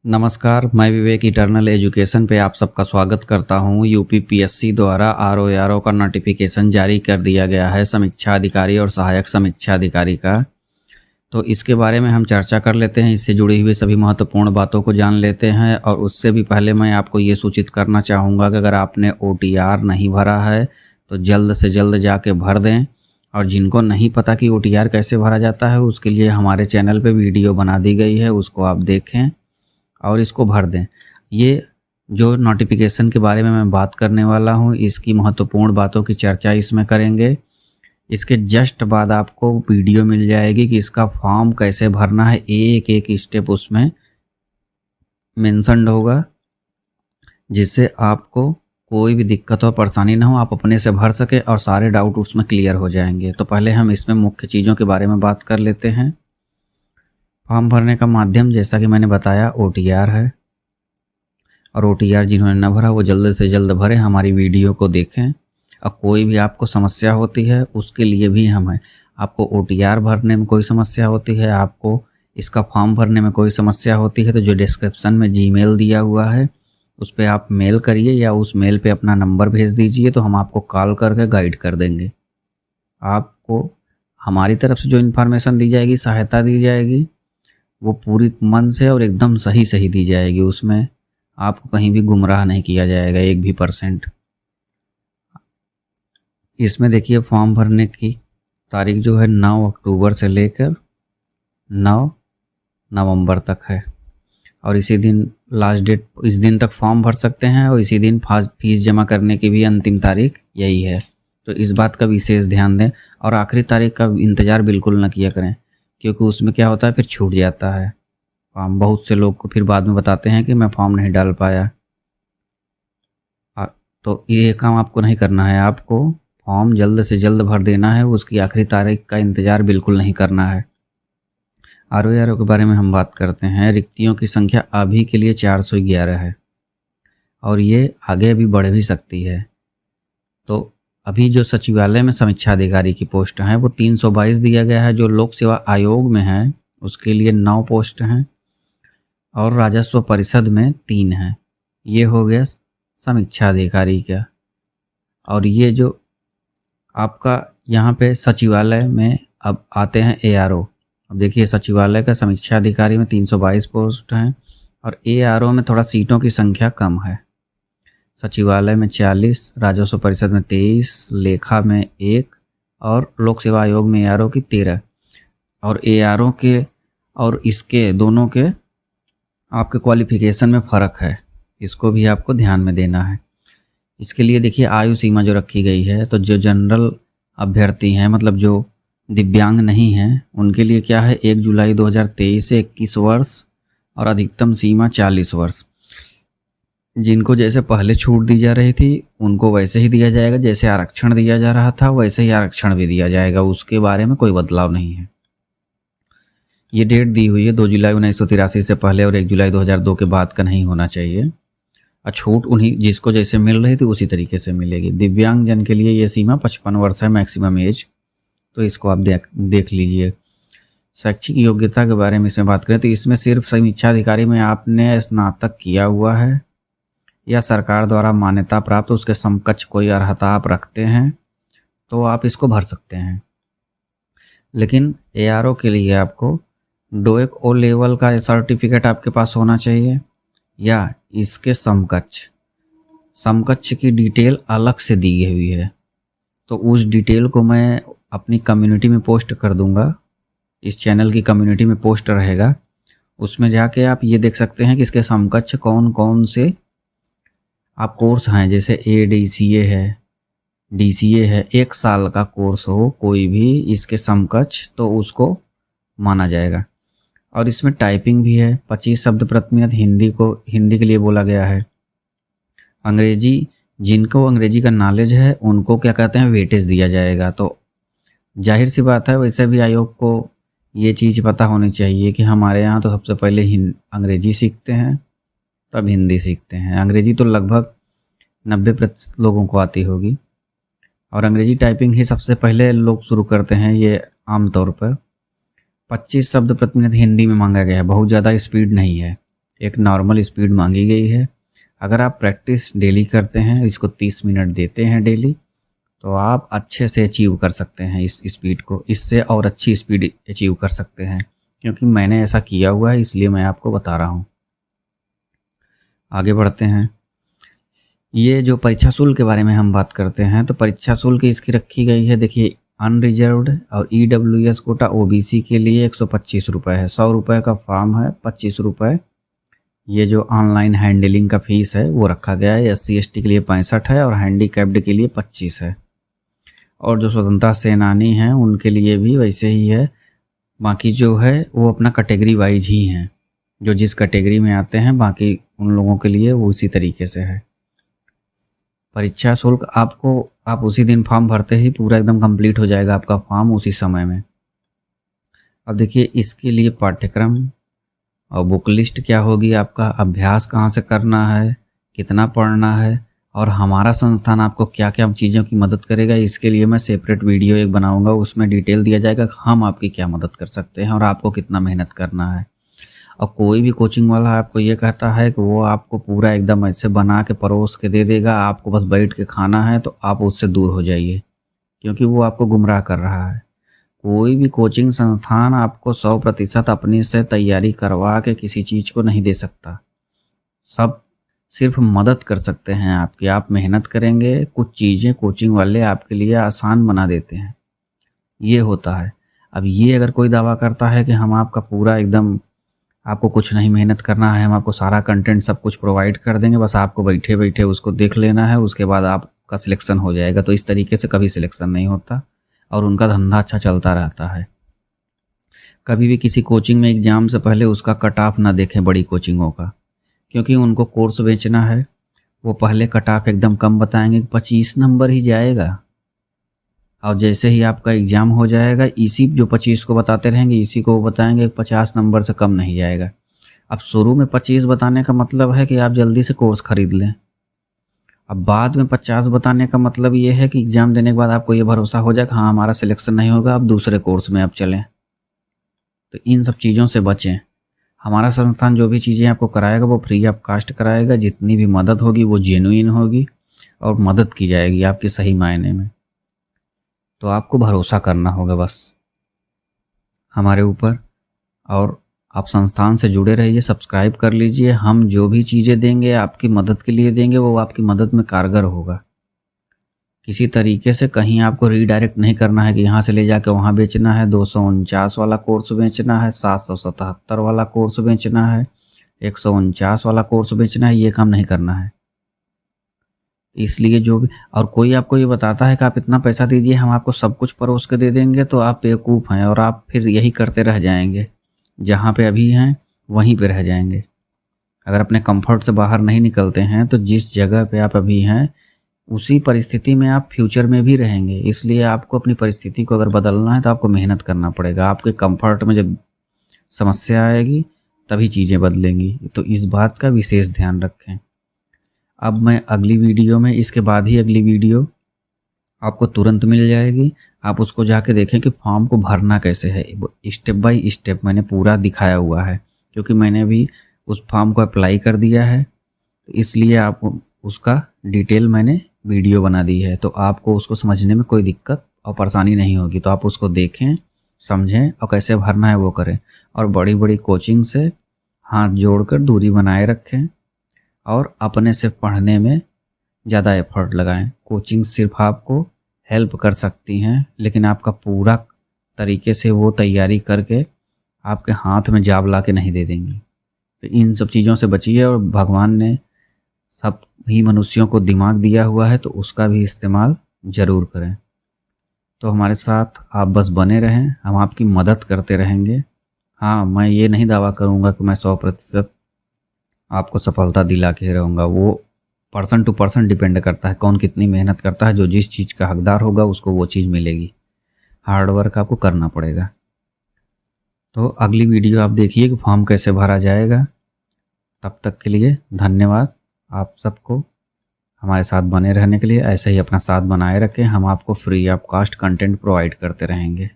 नमस्कार, मैं विवेक eternal education पे आप सबका स्वागत करता हूँ। यूपी पीएससी द्वारा आरओ का नोटिफिकेशन जारी कर दिया गया है समीक्षा अधिकारी और सहायक समीक्षा अधिकारी का। तो इसके बारे में हम चर्चा कर लेते हैं, इससे जुड़ी हुई सभी महत्वपूर्ण बातों को जान लेते हैं। और उससे भी पहले मैं आपको ये सूचित करना चाहूँगा कि अगर आपने OTR नहीं भरा है तो जल्द से जल्द जाके भर दें। और जिनको नहीं पता कि OTR कैसे भरा जाता है, उसके लिए हमारे चैनल पर वीडियो बना दी गई है, उसको आप देखें और इसको भर दें। ये जो नोटिफिकेशन के बारे में मैं बात करने वाला हूँ, इसकी महत्वपूर्ण बातों की चर्चा इसमें करेंगे। इसके जस्ट बाद आपको वीडियो मिल जाएगी कि इसका फॉर्म कैसे भरना है, एक एक स्टेप उसमें मेंशन्ड होगा, जिससे आपको कोई भी दिक्कत और परेशानी ना हो, आप अपने से भर सके और सारे डाउट उसमें क्लियर हो जाएंगे। तो पहले हम इसमें मुख्य चीज़ों के बारे में बात कर लेते हैं। फॉर्म भरने का माध्यम जैसा कि मैंने बताया OTR है, और OTR जिन्होंने न भरा वो जल्द से जल्द भरें, हमारी वीडियो को देखें। और कोई भी आपको समस्या होती है उसके लिए भी हम हैं। आपको OTR भरने में कोई समस्या होती है, आपको इसका फॉर्म भरने में कोई समस्या होती है, तो जो डिस्क्रिप्शन में जीमेल दिया हुआ है उस पर आप मेल करिए या उस मेल पे अपना नंबर भेज दीजिए, तो हम आपको कॉल करके गाइड कर देंगे। आपको हमारी तरफ से जो इन्फॉर्मेशन दी जाएगी, सहायता दी जाएगी, वो पूरी मन से और एकदम सही दी जाएगी। उसमें आपको कहीं भी गुमराह नहीं किया जाएगा 1% भी। इसमें देखिए, फॉर्म भरने की तारीख जो है 9 अक्टूबर से लेकर 9 नवंबर तक है, और इसी दिन लास्ट डेट, इस दिन तक फॉर्म भर सकते हैं और इसी दिन फीस जमा करने की भी अंतिम तारीख यही है। तो इस बात का विशेष ध्यान दें और आखिरी तारीख का इंतज़ार बिल्कुल न किया करें, क्योंकि उसमें क्या होता है, फिर छूट जाता है फॉर्म। बहुत से लोग को फिर बाद में बताते हैं कि मैं फॉर्म नहीं डाल पाया। तो ये काम आपको नहीं करना है, आपको फॉर्म जल्द से जल्द भर देना है, उसकी आखिरी तारीख का इंतज़ार बिल्कुल नहीं करना है। आरओ के बारे में हम बात करते हैं। रिक्तियों की संख्या अभी के लिए 411 है और ये आगे भी बढ़ भी सकती है। तो अभी जो सचिवालय में समीक्षा अधिकारी की पोस्ट हैं वो 322 दिया गया है। जो लोक सेवा आयोग में है उसके लिए 9 पोस्ट हैं और राजस्व परिषद में 3 हैं। ये हो गया समीक्षा अधिकारी का। और ये जो आपका यहाँ पे सचिवालय में अब आते हैं ARO। अब देखिए, सचिवालय का समीक्षा अधिकारी में 322 पोस्ट हैं और ARO में थोड़ा सीटों की संख्या कम है। सचिवालय में 40, राजस्व परिषद में 23, लेखा में 1 और लोक सेवा आयोग में ARO की 13। और ARO के और इसके दोनों के आपके क्वालिफिकेशन में फ़र्क है, इसको भी आपको ध्यान में देना है। इसके लिए देखिए, आयु सीमा जो रखी गई है, तो जो जनरल अभ्यर्थी हैं, मतलब जो दिव्यांग नहीं हैं, उनके लिए क्या है, 1 जुलाई 2023 से 21 वर्ष और अधिकतम सीमा 40 वर्ष। जिनको जैसे पहले छूट दी जा रही थी उनको वैसे ही दिया जाएगा, जैसे आरक्षण दिया जा रहा था वैसे ही आरक्षण भी दिया जाएगा, उसके बारे में कोई बदलाव नहीं है। ये डेट दी हुई है 2 जुलाई 1983 से पहले और 1 जुलाई 2002 के बाद का नहीं होना चाहिए। और छूट उन्हीं जिसको जैसे मिल रही थी उसी तरीके से मिलेगी। दिव्यांग जन के लिए ये सीमा 55 वर्ष है मैक्सिमम एज, तो इसको आप देख लीजिए। शैक्षिक योग्यता के बारे में इसमें बात करें तो इसमें सिर्फ समीक्षा अधिकारी में आपने स्नातक किया हुआ है या सरकार द्वारा मान्यता प्राप्त उसके समकक्ष कोई अर्हता आप रखते हैं तो आप इसको भर सकते हैं। लेकिन ARO के लिए आपको DOEC O लेवल का सर्टिफिकेट आपके पास होना चाहिए या इसके समकक्ष की डिटेल अलग से दी हुई है। तो उस डिटेल को मैं अपनी कम्युनिटी में पोस्ट कर दूंगा, इस चैनल की कम्युनिटी में पोस्ट रहेगा, उसमें जाके आप ये देख सकते हैं कि इसके समकक्ष कौन कौन से आप कोर्स हैं। जैसे ADCA है, DCA है, 1 साल का कोर्स हो कोई भी इसके समकक्ष, तो उसको माना जाएगा। और इसमें टाइपिंग भी है, 25 शब्द प्रति मिनट हिंदी के लिए बोला गया है। अंग्रेजी, जिनको अंग्रेजी का नॉलेज है उनको क्या कहते हैं, वेटेज दिया जाएगा। तो जाहिर सी बात है, वैसे भी आयोग को ये चीज़ पता होनी चाहिए कि हमारे यहाँ तो सबसे पहले अंग्रेजी सीखते हैं तब हिंदी सीखते हैं। अंग्रेजी तो लगभग 90% लोगों को आती होगी और अंग्रेजी टाइपिंग ही सबसे पहले लोग शुरू करते हैं। ये आमतौर पर 25 शब्द प्रति मिनट हिंदी में मांगा गया है, बहुत ज़्यादा स्पीड नहीं है। एक नॉर्मल स्पीड मांगी गई है। अगर आप प्रैक्टिस डेली करते हैं, इसको 30 मिनट देते हैं डेली, तो आप अच्छे से अचीव कर सकते हैं इस स्पीड को। इससे और अच्छी स्पीड अचीव कर सकते हैं, क्योंकि मैंने ऐसा किया हुआ है, इसलिए मैं आपको बता रहा हूँ। आगे बढ़ते हैं। ये जो परीक्षा शुल्क के बारे में हम बात करते हैं, तो परीक्षा शुल्क इसकी रखी गई है, देखिए अनरिजर्व्ड और EWS कोटा OBC के लिए 125 रुपये है। 100 रुपये का फॉर्म है, 25 रुपये ये जो ऑनलाइन हैंडलिंग का फीस है वो रखा गया है। SC ST के लिए 65 है और हैंडीकैप्ड के लिए 25 है। और जो स्वतंत्रता सेनानी हैं उनके लिए भी वैसे ही है। बाकी जो है वो अपना कैटेगरी वाइज ही हैं, जो जिस कैटेगरी में आते हैं बाकी उन लोगों के लिए वो उसी तरीके से है। परीक्षा शुल्क आप उसी दिन फॉर्म भरते ही पूरा एकदम कंप्लीट हो जाएगा आपका फॉर्म उसी समय में। अब देखिए इसके लिए पाठ्यक्रम और बुक लिस्ट क्या होगी, आपका अभ्यास कहाँ से करना है, कितना पढ़ना है, और हमारा संस्थान आपको क्या क्या चीज़ों की मदद करेगा, इसके लिए मैं सेपरेट वीडियो एक बनाऊंगा। उसमें डिटेल दिया जाएगा हम आपकी क्या मदद कर सकते हैं और आपको कितना मेहनत करना है। और कोई भी कोचिंग वाला आपको ये कहता है कि वो आपको पूरा एकदम ऐसे बना के परोस के दे देगा, आपको बस बैठ के खाना है, तो आप उससे दूर हो जाइए, क्योंकि वो आपको गुमराह कर रहा है। कोई भी कोचिंग संस्थान आपको 100% अपने से तैयारी करवा के किसी चीज़ को नहीं दे सकता। सब सिर्फ मदद कर सकते हैं आपकी। आप मेहनत करेंगे, कुछ चीज़ें कोचिंग वाले आपके लिए आसान बना देते हैं, ये होता है। अब ये अगर कोई दावा करता है कि हम आपका पूरा एकदम, आपको कुछ नहीं मेहनत करना है, हम आपको सारा कंटेंट सब कुछ प्रोवाइड कर देंगे, बस आपको बैठे बैठे उसको देख लेना है, उसके बाद आपका सिलेक्शन हो जाएगा, तो इस तरीके से कभी सिलेक्शन नहीं होता और उनका धंधा अच्छा चलता रहता है। कभी भी किसी कोचिंग में एग्ज़ाम से पहले उसका कट ऑफ ना देखें बड़ी कोचिंगों का, क्योंकि उनको कोर्स बेचना है। वो पहले कट ऑफ एकदम कम बताएंगे, 25 नंबर ही जाएगा, और जैसे ही आपका एग्ज़ाम हो जाएगा इसी जो 25 को बताते रहेंगे इसी को वो बताएंगे 50 नंबर से कम नहीं जाएगा। अब शुरू में 25 बताने का मतलब है कि आप जल्दी से कोर्स ख़रीद लें। अब बाद में 50 बताने का मतलब ये है कि एग्ज़ाम देने के बाद आपको ये भरोसा हो जाए कि हाँ हमारा सिलेक्शन नहीं होगा, अब दूसरे कोर्स में आप चलें। तो इन सब चीज़ों से बचें। हमारा संस्थान जो भी चीज़ें आपको कराएगा वो फ्री ऑफ कास्ट कराएगा। जितनी भी मदद होगी वो जेन्युइन होगी और मदद की जाएगी आपके सही मायने में। तो आपको भरोसा करना होगा बस हमारे ऊपर, और आप संस्थान से जुड़े रहिए, सब्सक्राइब कर लीजिए। हम जो भी चीज़ें देंगे आपकी मदद के लिए देंगे, वो आपकी मदद में कारगर होगा। किसी तरीके से कहीं आपको रीडायरेक्ट नहीं करना है कि यहाँ से ले जाकर वहाँ बेचना है, 249 वाला कोर्स बेचना है, 777 वाला कोर्स बेचना है, 149 वाला कोर्स बेचना है, ये काम नहीं करना है। इसलिए जो भी, और कोई आपको ये बताता है कि आप इतना पैसा दीजिए हम आपको सब कुछ परोस के दे देंगे, तो आप बेवकूफ़ हैं और आप फिर यही करते रह जाएंगे, जहाँ पे अभी हैं वहीं पे रह जाएंगे। अगर अपने कंफर्ट से बाहर नहीं निकलते हैं तो जिस जगह पे आप अभी हैं उसी परिस्थिति में आप फ्यूचर में भी रहेंगे। इसलिए आपको अपनी परिस्थिति को अगर बदलना है तो आपको मेहनत करना पड़ेगा। आपके कंफर्ट में जब समस्या आएगी तभी चीज़ें बदलेंगी, तो इस बात का विशेष ध्यान रखें। अब मैं अगली वीडियो में, इसके बाद ही अगली वीडियो आपको तुरंत मिल जाएगी। आप उसको जाके देखें कि फॉर्म को भरना कैसे है, स्टेप बाय स्टेप मैंने पूरा दिखाया हुआ है, क्योंकि मैंने भी उस फॉर्म को अप्लाई कर दिया है, तो इसलिए आप उसका डिटेल मैंने वीडियो बना दी है, तो आपको उसको समझने में कोई दिक्कत और परेशानी नहीं होगी। तो आप उसको देखें, समझें और कैसे भरना है वो करें, और बड़ी बड़ी कोचिंग से हाथ जोड़कर दूरी बनाए रखें और अपने से पढ़ने में ज़्यादा एफर्ट लगाएं। कोचिंग सिर्फ आपको हेल्प कर सकती हैं, लेकिन आपका पूरा तरीके से वो तैयारी करके आपके हाथ में जाब ला के नहीं दे देंगी। तो इन सब चीज़ों से बचिए, और भगवान ने सब ही मनुष्यों को दिमाग दिया हुआ है तो उसका भी इस्तेमाल ज़रूर करें। तो हमारे साथ आप बस बने रहें, हम आपकी मदद करते रहेंगे। हाँ, मैं ये नहीं दावा करूँगा कि मैं 100% आपको सफलता दिला के रहूँगा, वो पर्सन टू पर्सन डिपेंड करता है, कौन कितनी मेहनत करता है। जो जिस चीज़ का हकदार होगा उसको वो चीज़ मिलेगी। हार्ड वर्क आपको करना पड़ेगा। तो अगली वीडियो आप देखिए कि फॉर्म कैसे भरा जाएगा। तब तक के लिए धन्यवाद आप सबको हमारे साथ बने रहने के लिए। ऐसे ही अपना साथ बनाए रखें, हम आपको free of cost content provide करते रहेंगे।